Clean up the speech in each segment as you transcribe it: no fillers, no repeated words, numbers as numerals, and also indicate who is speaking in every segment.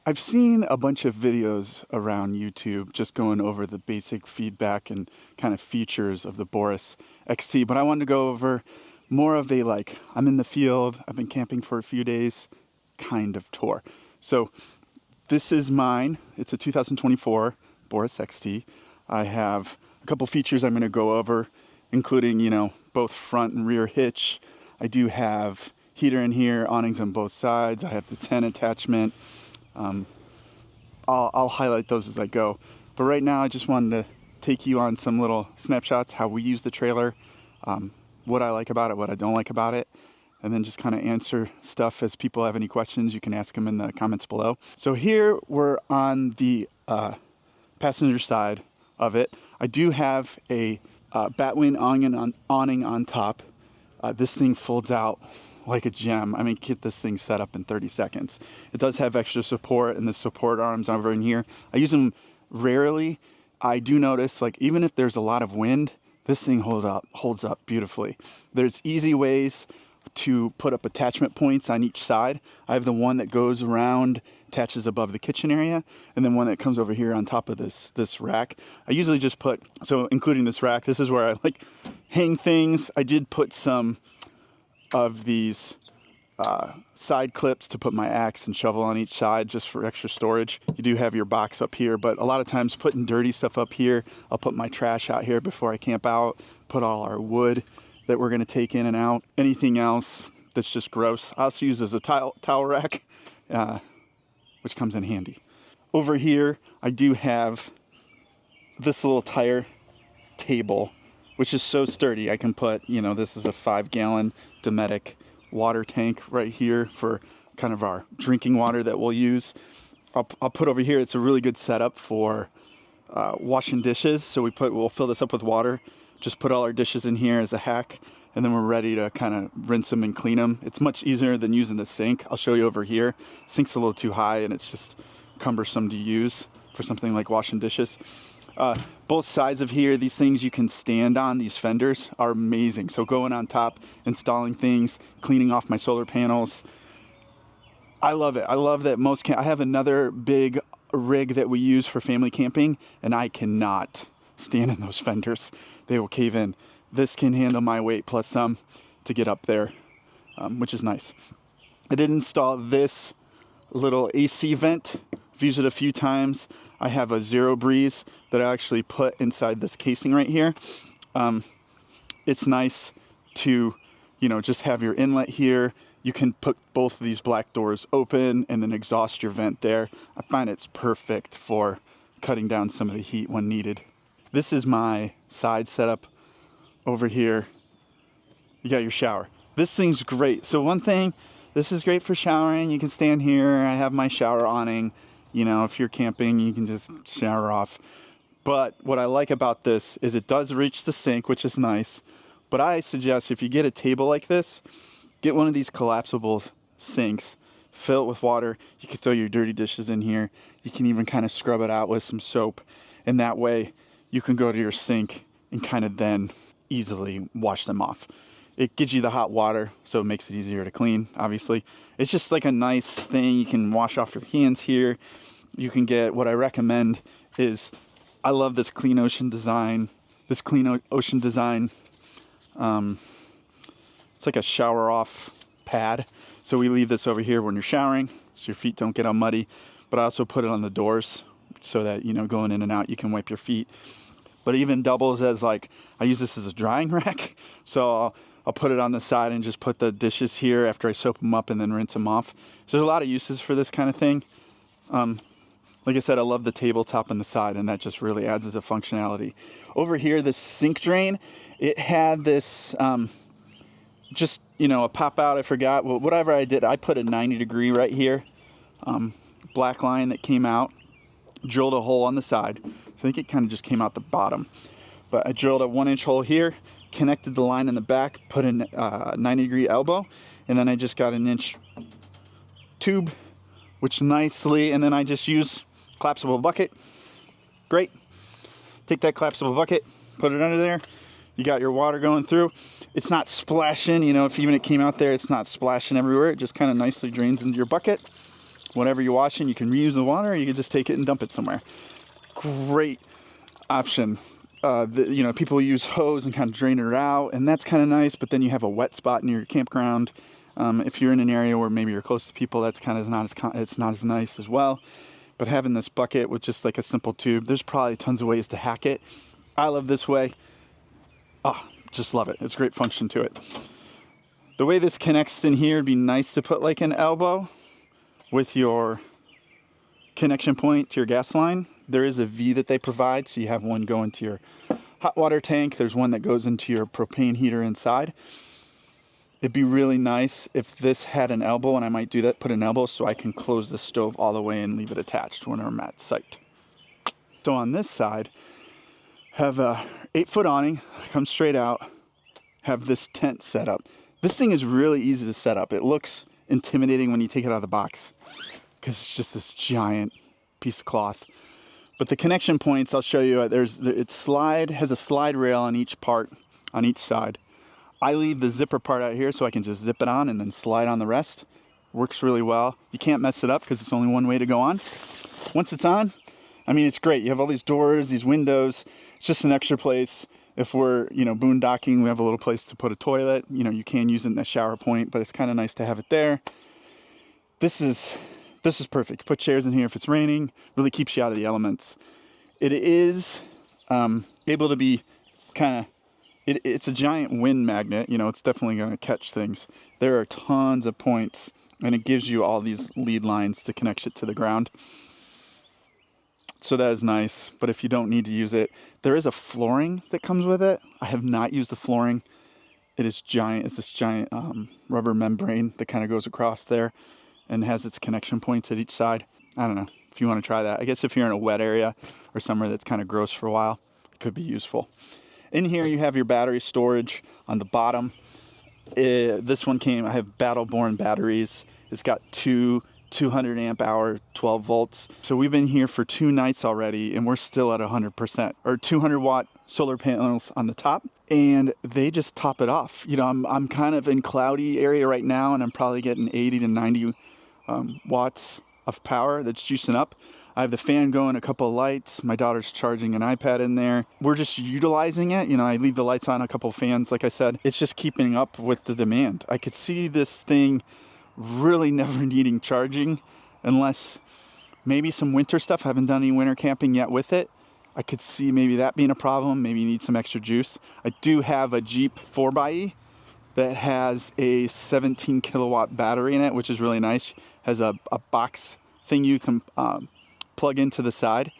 Speaker 1: I've seen a bunch of videos around YouTube just going over the basic feedback and kind of features of the Boreas XT, but I wanted to go over more of a I'm in the field, I've been camping for a few days kind of tour. So this is mine. It's a 2024 Boreas XT. I have a couple features I'm going to go over, including, both front and rear hitch. I do have heater in here, awnings on both sides. I have the tent attachment. I'll highlight those as I go. But right now I just wanted to take you on some little snapshots, how we use the trailer, what I like about it, what I don't like about it, and then just kind of answer stuff as people have any questions. You can ask them in the comments below. So here we're on the passenger side of it. I do have a Batwing awning on top. This thing folds out like a gem. I mean, get this thing set up in 30 seconds. It does have extra support, and the support arms over in here. I use them rarely. I do notice, even if there's a lot of wind, this thing holds up beautifully. There's easy ways to put up attachment points on each side. I have the one that goes around, attaches above the kitchen area, and then one that comes over here on top of this rack. I usually just put, so including this rack, this is where I hang things. I did put some of these side clips to put my axe and shovel on each side just for extra storage. You do have your box up here, but a lot of times putting dirty stuff up here. I'll put my trash out here before I camp out, put all our wood that we're going to take in and out. Anything else that's just gross, I also use as a towel rack, which comes in handy. Over here, I do have this little tire table, which is so sturdy. I can put, this is a 5-gallon Dometic water tank right here for kind of our drinking water that we'll use. I'll put over here, it's a really good setup for washing dishes. So we'll fill this up with water, just put all our dishes in here as a hack, and then we're ready to kind of rinse them and clean them. It's much easier than using the sink. I'll show you over here. Sink's a little too high and it's just cumbersome to use for something like washing dishes. Both sides of here, these things you can stand on, these fenders are amazing. So going on top, installing things, cleaning off my solar panels. I love it. I love that I have another big rig that we use for family camping, and I cannot stand in those fenders. They will cave in. This can handle my weight plus some to get up there, which is nice. I did install this little AC vent. I've used it a few times. I have a Zero Breeze that I actually put inside this casing right here. It's nice to, just have your inlet here. You can put both of these black doors open and then exhaust your vent there. I find it's perfect for cutting down some of the heat when needed. This is my side setup over here. You got your shower. This thing's great. So one thing, this is great for showering. You can stand here. I have my shower awning. If you're camping, you can just shower off. But what I like about this is it does reach the sink, which is nice. But I suggest if you get a table like this, get one of these collapsible sinks, fill it with water. You can throw your dirty dishes in here. You can even kind of scrub it out with some soap. And that way you can go to your sink and kind of then easily wash them off. It gives you the hot water, so it makes it easier to clean, obviously. It's just like a nice thing. You can wash off your hands here. You can get, what I recommend is, I love this Clean Ocean design. It's like a shower off pad. So we leave this over here when you're showering, so your feet don't get all muddy. But I also put it on the doors so that, going in and out, you can wipe your feet. But it even doubles as I use this as a drying rack. So I'll put it on the side and just put the dishes here after I soap them up and then rinse them off. So there's a lot of uses for this kind of thing. Like I said, I love the tabletop on the side, and that just really adds as a functionality. Over here, this sink drain, it had this, a pop out, I forgot. Well, whatever I did, I put a 90-degree right here, black line that came out, drilled a hole on the side. So I think it kind of just came out the bottom. But I drilled a 1-inch hole here, connected the line in the back, put in a 90-degree elbow, and then I just got an inch tube, which nicely, and then I just use collapsible bucket. Great. Take that collapsible bucket, put it under there. You got your water going through. It's not splashing, if even it came out there, it's not splashing everywhere. It just kind of nicely drains into your bucket. Whenever you're washing, you can reuse the water, or you can just take it and dump it somewhere. Great option. You know, people use hose and kind of drain it out, and that's kind of nice, but then you have a wet spot near your campground. If you're in an area where maybe you're close to people, that's kind of it's not as nice as well. But having this bucket with just like a simple tube, there's probably tons of ways to hack it. I love this way. Oh, just love it. It's a great function to it. The way this connects in here, it'd be nice to put like an elbow with your connection point to your gas line. There is a V that they provide, so you have one going to your hot water tank. There's one that goes into your propane heater inside. It'd be really nice if this had an elbow, and I might do that, put an elbow so I can close the stove all the way and leave it attached when I'm at site. So on this side, have a 8-foot awning, comes straight out, have this tent set up. This thing is really easy to set up. It looks intimidating when you take it out of the box because it's just this giant piece of cloth. But the connection points, I'll show you, has a slide rail on each part, on each side. I leave the zipper part out here so I can just zip it on and then slide on the rest. Works really well. You can't mess it up because it's only one way to go on. Once it's on, I mean, it's great. You have all these doors, these windows. It's just an extra place. If we're, you know, boondocking, we have a little place to put a toilet. You know, you can use it in the shower point, but it's kind of nice to have it there. This is perfect. Put chairs in here if it's raining. Really keeps you out of the elements. It is able to be kind of, it's a giant wind magnet. You know, it's definitely going to catch things. There are tons of points, and it gives you all these lead lines to connect it to the ground. So that is nice, but if you don't need to use it, there is a flooring that comes with it. I have not used the flooring. It is giant. It's this giant rubber membrane that kind of goes across there and has its connection points at each side. I don't know if you want to try that. I guess if you're in a wet area or somewhere that's kind of gross for a while, it could be useful. In here, you have your battery storage on the bottom. This one I have Battle-Born batteries. It's got two 200 amp hour 12 volts. So we've been here for 2 nights already, and we're still at 100%, or 200 watt solar panels on the top, and they just top it off. You know, I'm kind of in cloudy area right now, and I'm probably getting 80 to 90 watts of power that's juicing up. I have the fan going, a couple of lights. My daughter's charging an iPad in there. We're just utilizing it. You know, I leave the lights on, a couple of fans, like I said. It's just keeping up with the demand. I could see this thing really never needing charging unless maybe some winter stuff. I haven't done any winter camping yet with it. I could see maybe that being a problem. Maybe you need some extra juice. I do have a Jeep 4xe that has a 17 kilowatt battery in it, which is really nice. Has a box thing you can plug into the side,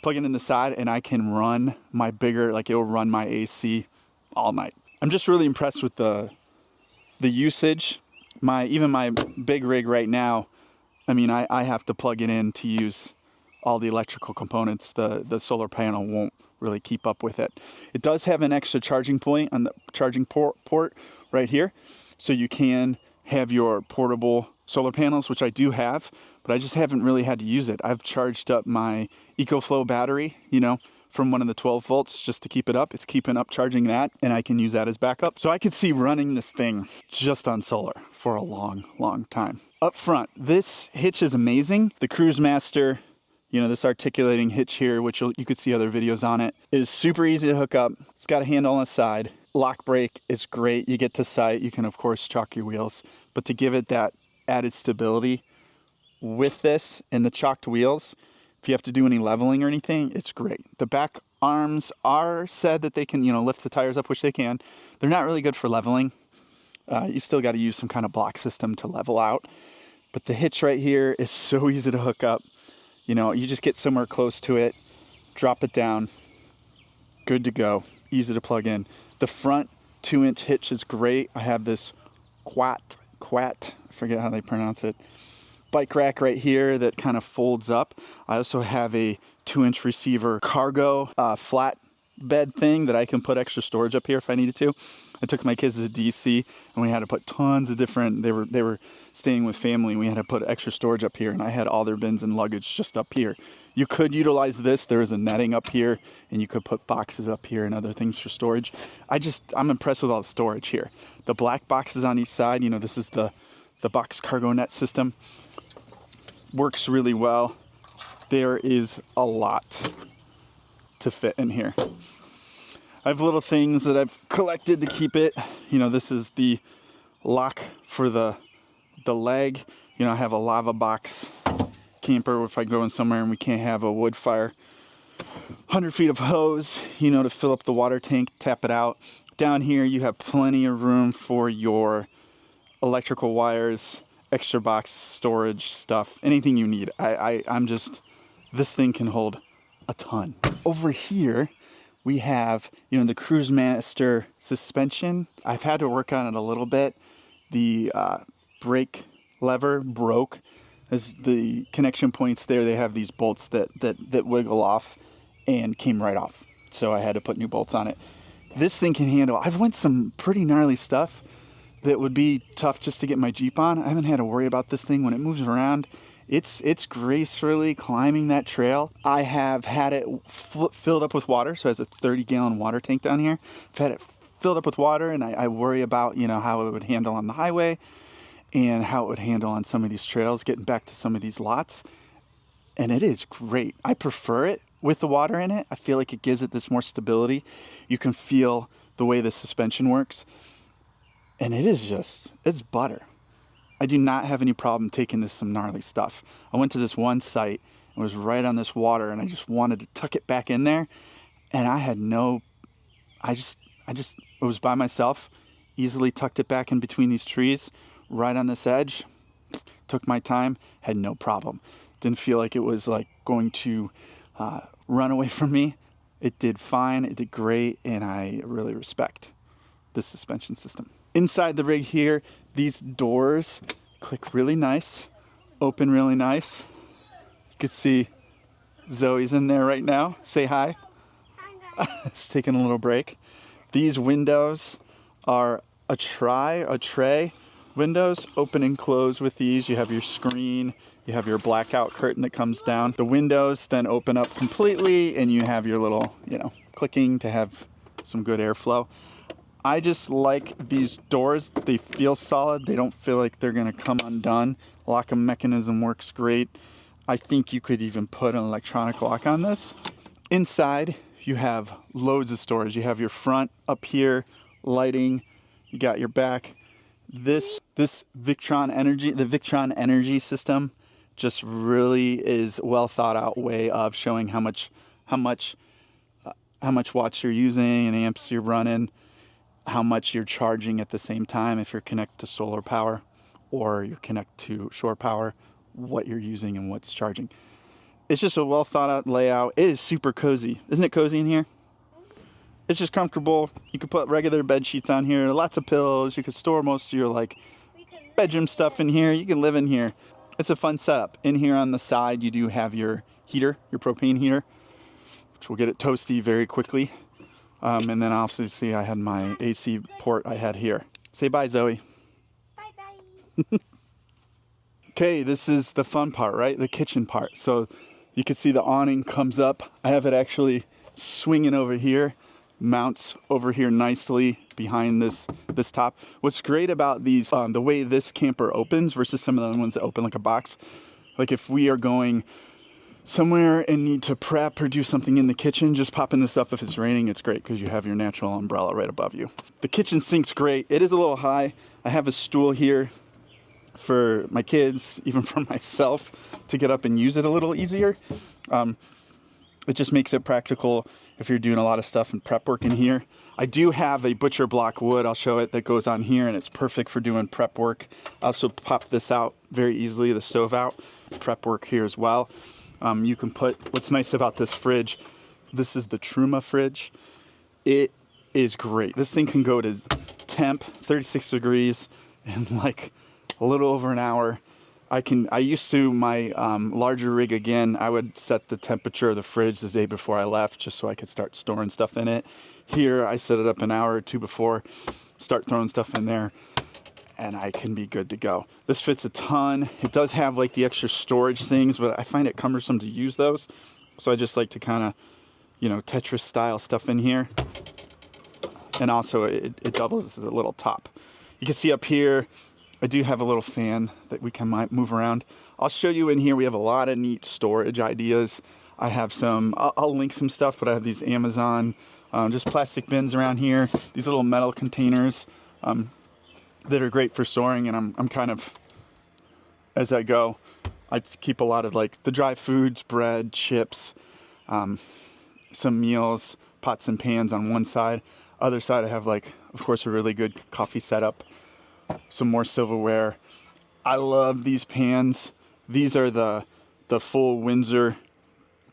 Speaker 1: plug it in the side, and I can run my bigger, like it'll run my AC all night. I'm just really impressed with the usage. Even my big rig right now, I mean, I have to plug it in to use all the electrical components. The solar panel won't really keep up with it. It does have an extra charging point on the charging port right here, so you can have your portable solar panels, which I do have, but I just haven't really had to use it. I've charged up my EcoFlow battery, you know, from one of the 12 volts just to keep it up. It's keeping up charging that, and I can use that as backup. So I could see running this thing just on solar for a long, long time. Up front, this hitch is amazing. The Cruise Master, you know, this articulating hitch here, which you could see other videos on it. It is super easy to hook up. It's got a handle on the side. Lock brake is great. You get to site, you can of course chalk your wheels, but to give it that added stability with this and the chalked wheels, if you have to do any leveling or anything, it's great. The back arms are said that they can, you know, lift the tires up, which they can. They're not really good for leveling. You still got to use some kind of block system to level out. But the hitch right here is so easy to hook up. You know, you just get somewhere close to it, drop it down, good to go, easy to plug in. The front 2-inch hitch is great. I have this quat, I forget how they pronounce it, bike rack right here that kind of folds up. I also have a 2-inch receiver cargo flat bed thing that I can put extra storage up here if I needed to. I took my kids to DC and we had to put tons of different, they were staying with family, and we had to put extra storage up here, and I had all their bins and luggage just up here. You could utilize this. There is a netting up here, and you could put boxes up here and other things for storage. I'm impressed with all the storage here. The black boxes on each side, you know, this is the box cargo net system. works really well. There is a lot to fit in here. I have little things that I've collected to keep it. You know, this is the lock for the leg. You know, I have a lava box camper if I go in somewhere and we can't have a wood fire. 100 feet of hose, you know, to fill up the water tank, tap it out. Down here you have plenty of room for your electrical wires, extra box storage stuff, anything you need. I'm just, this thing can hold a ton. Over here we have, you know, the Cruise Master suspension. I've had to work on it a little bit. The brake lever broke. As the connection points there, they have these bolts that wiggle off and came right off. So I had to put new bolts on it. This thing can handle, I've went some pretty gnarly stuff that would be tough just to get my Jeep on. I haven't had to worry about this thing when it moves around. It's gracefully climbing that trail. I have had it filled up with water, so it has a 30-gallon water tank down here. I've had it filled up with water, and I worry about, you know, how it would handle on the highway and how it would handle on some of these trails, getting back to some of these lots. And it is great. I prefer it with the water in it. I feel like it gives it this more stability. You can feel the way the suspension works. And it is just, it's butter. I do not have any problem taking this some gnarly stuff. I went to this one site, it was right on this water, and I just wanted to tuck it back in there. And I had no, it was by myself, easily tucked it back in between these trees, right on this edge. Took my time, had no problem. Didn't feel like it was like going to run away from me. It did fine, it did great, and I really respect this suspension system. Inside the rig here, these doors click really nice, open really nice. You can see Zoe's in there right now. Say hi. It's taking a little break. These windows are a tray windows, open and close with these. You have your screen, you have your blackout curtain that comes down. The windows then open up completely, and you have your little, you know, clicking to have some good airflow. I just like these doors. They feel solid. They don't feel like they're gonna come undone. Locking mechanism works great. I think you could even put an electronic lock on this. Inside, you have loads of storage. You have your front up here, lighting, you got your back. This Victron Energy, the Victron Energy system just really is well thought out way of showing how much watts you're using and amps you're running, how much you're charging at the same time if you're connected to solar power or you're connected to shore power, what you're using and what's charging. It's just a well thought out layout. It is super cozy. Isn't it cozy in here? It's just comfortable. You could put regular bed sheets on here, lots of pillows. You could store most of your like bedroom stuff in here. You can live in here. It's a fun setup. In here on the side, you do have your heater, your propane heater, which will get it toasty very quickly. And then obviously I had my AC port I had here. Say bye, Zoe.
Speaker 2: Bye-bye.
Speaker 1: Okay, this is the fun part, right? The kitchen part. So you can see the awning comes up. I have it actually swinging over here, mounts over here nicely behind this top. What's great about these, the way this camper opens versus some of the other ones that open like a box, like if we are going somewhere and need to prep or do something in the kitchen, just popping this up if it's raining, it's great because you have your natural umbrella right above you. The kitchen sink's great. It is a little high. I have a stool here for my kids, even for myself, to get up and use it a little easier. It just makes it practical if you're doing a lot of stuff and prep work in here. I do have a butcher block wood, I'll show it, that goes on here, and it's perfect for doing prep work. I also pop this out very easily, the stove out, prep work here as well. You can put, what's nice about this fridge, this is the Truma fridge. It is great. This thing can go to temp, 36 degrees, in like a little over an hour. I used to, my larger rig again, I would set the temperature of the fridge the day before I left just so I could start storing stuff in it. Here, I set it up an hour or two before, start throwing stuff in there, and I can be good to go. This fits a ton. It does have like the extra storage things, but I find it cumbersome to use those. So I just like to kind of, you know, Tetris style stuff in here. And also it doubles as a little top. You can see up here, I do have a little fan that we can move around. I'll show you in here. We have a lot of neat storage ideas. I have some, I'll link some stuff, but I have these Amazon, just plastic bins around here. These little metal containers that are great for storing. And I'm kind of, as I go, I keep a lot of like the dry foods, bread, chips, some meals, pots and pans on one side. Other side I have like, of course, a really good coffee setup, some more silverware. I love these pans. These are the full Windsor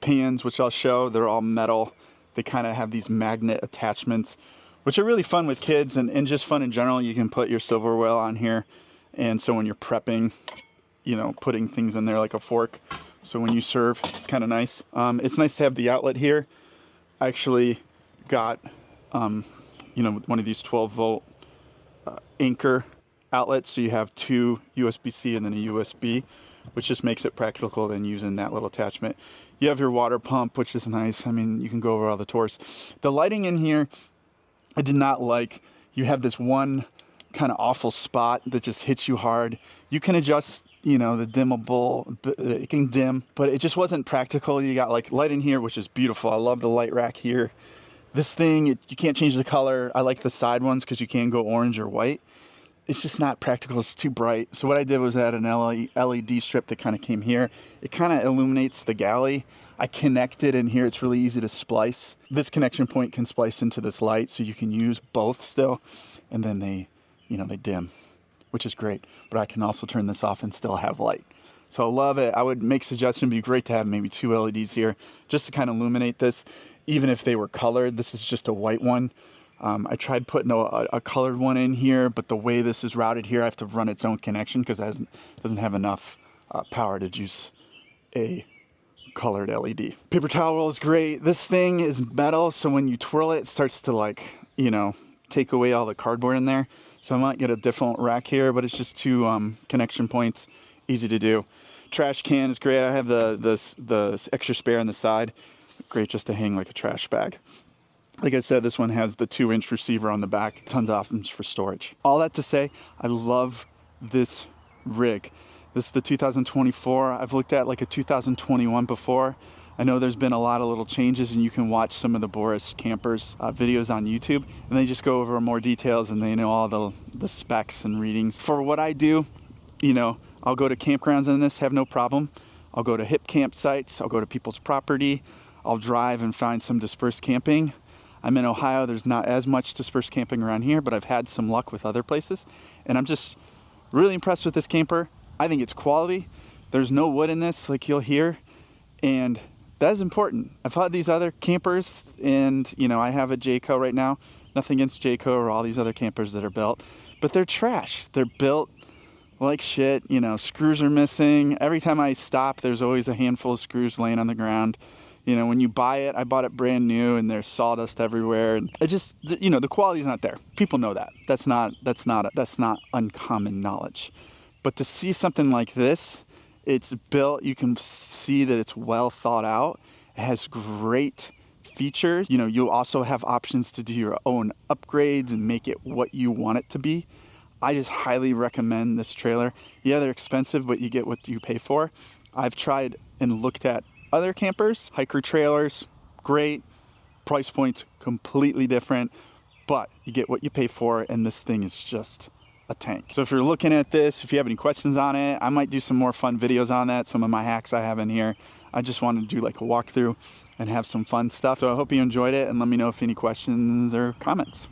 Speaker 1: pans, which I'll show. They're all metal. They kind of have these magnet attachments, which are really fun with kids and just fun in general. You can put your silverware on here. And so when you're prepping, you know, putting things in there like a fork. So when you serve, it's kind of nice. It's nice to have the outlet here. I actually got, you know, one of these 12-volt Anchor outlets. So you have two USB-C and then a USB, which just makes it practical than using that little attachment. You have your water pump, which is nice. I mean, you can go over all the tours. The lighting in here, I did not like. You have this one kind of awful spot that just hits you hard. You can adjust, you know, the dimmable, it can dim, but it just wasn't practical. You got like light in here, which is beautiful. I love the light rack here. This thing, you can't change the color. I like the side ones because you can go orange or white. It's just not practical. It's too bright. So what I did was add an LED strip that kind of came here. It kind of illuminates the galley. I connected in here. It's really easy to splice. This connection point can splice into this light, so you can use both still. And then they, you know, they dim, which is great. But I can also turn this off and still have light. So I love it. I would make suggestion, it'd be great to have maybe 2 LEDs here just to kind of illuminate this. Even if they were colored, this is just a white one. I tried putting a colored one in here, but the way this is routed here, I have to run its own connection because it doesn't have enough power to juice a colored LED. Paper towel roll is great. This thing is metal, so when you twirl it, it starts to, like, you know, take away all the cardboard in there. So I might get a different rack here, but it's just 2 connection points, easy to do. Trash can is great. I have the extra spare on the side. Great just to hang like a trash bag. Like I said, this one has the 2-inch receiver on the back. Tons of options for storage. All that to say, I love this rig. This is the 2024. I've looked at like a 2021 before. I know there's been a lot of little changes, and you can watch some of the Boreas Campers videos on YouTube, and they just go over more details and they know all the specs and readings. For what I do, you know, I'll go to campgrounds in this, have no problem. I'll go to hip campsites. I'll go to people's property. I'll drive and find some dispersed camping. I'm in Ohio. There's not as much dispersed camping around here, but I've had some luck with other places. And I'm just really impressed with this camper. I think it's quality. There's no wood in this, like you'll hear. And that is important. I've had these other campers, and, you know, I have a Jayco right now. Nothing against Jayco or all these other campers that are built, but they're trash. They're built like shit. You know, screws are missing. Every time I stop, there's always a handful of screws laying on the ground. You know, when you buy it, I bought it brand new, and there's sawdust everywhere. And it just, you know, the quality's not there. People know that. That's not uncommon knowledge. But to see something like this, it's built, you can see that it's well thought out. It has great features. You know, you'll also have options to do your own upgrades and make it what you want it to be. I just highly recommend this trailer. Yeah, they're expensive, but you get what you pay for. I've tried and looked at other campers, hiker trailers, great. Price points completely different, but you get what you pay for, and this thing is just a tank. So if you're looking at this, if you have any questions on it, I might do some more fun videos on that, some of my hacks I have in here. I just wanted to do like a walkthrough and have some fun stuff. So I hope you enjoyed it, and let me know if any questions or comments.